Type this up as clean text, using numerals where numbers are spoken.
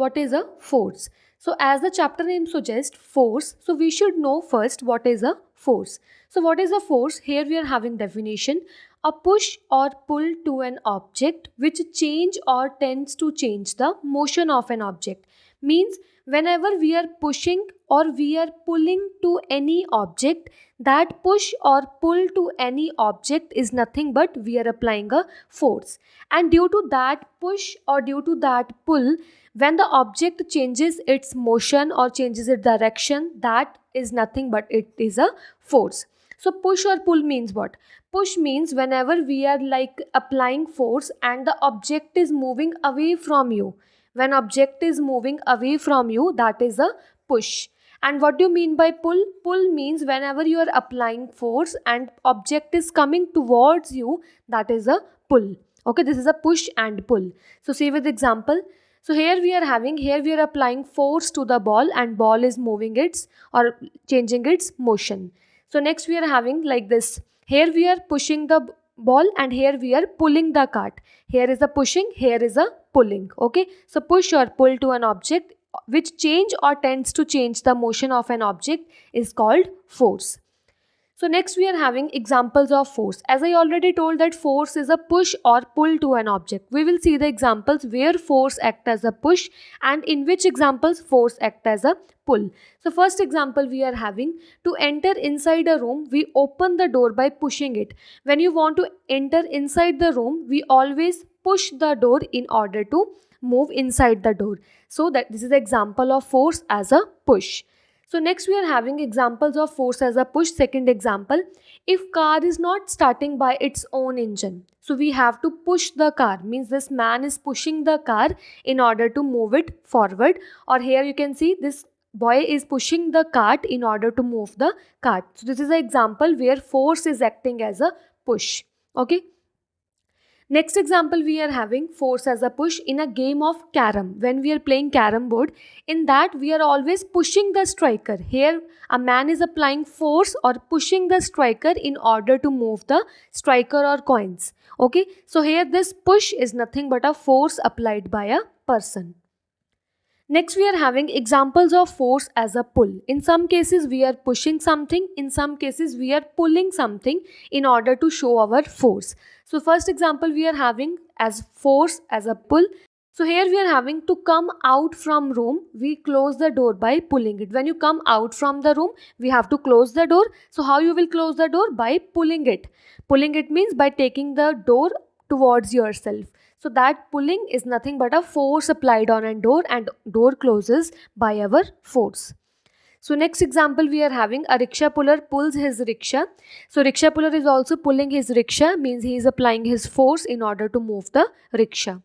what is a force. So as the chapter name suggests, force, so we should know first what is a force. So what is a force? Here we are having definition: a push or pull to an object which change or tends to change the motion of an object. Means whenever we are pushing or we are pulling to any object, that push or pull to any object is nothing but we are applying a force. And due to that push or due to that pull, when the object changes its motion or changes its direction, that is nothing but it is a force. So push or pull means what? Push means whenever we are like applying force and the object is moving away from you. When object is moving away from you, that is a push. And what do you mean by pull? Pull means whenever you are applying force and object is coming towards you, that is a pull. Okay, this is a push and pull. So see with example. So here we are applying force to the ball and ball is moving its or changing its motion. So next we are having like this. Here we are pushing the ball and here we are pulling the cart. Here is a pushing, here is a pulling. Okay, so push or pull to an object which change or tends to change the motion of an object is called force. So next we are having examples of force. As I already told that force is a push or pull to an object. We will see the examples where force act as a push and in which examples force act as a pull. So first example we are having: to enter inside a room, we open the door by pushing it. When you want to enter inside the room, we always push the door in order to move inside the door. So that this is the example of force as a push. So next we are having examples of force as a push. Second example: if car is not starting by its own engine, so we have to push the car. Means this man is pushing the car in order to move it forward. Or here you can see this boy is pushing the cart in order to move the cart. So this is an example where force is acting as a push. Okay. Next example we are having force as a push in a game of carom. When we are playing carom board, in that we are always pushing the striker. Here a man is applying force or pushing the striker in order to move the striker or coins. Okay, so here this push is nothing but a force applied by a person. Next, we are having examples of force as a pull. In some cases, we are pushing something. In some cases, we are pulling something in order to show our force. So, first example we are having as force as a pull. So, here we are having to come out from room. We close the door by pulling it. When you come out from the room, we have to close the door. So, how you will close the door? By pulling it. Pulling it means by taking the door towards yourself. So that pulling is nothing but a force applied on a door and door closes by our force. So next example we are having: a rickshaw puller pulls his rickshaw. So rickshaw puller is also pulling his rickshaw, means he is applying his force in order to move the rickshaw.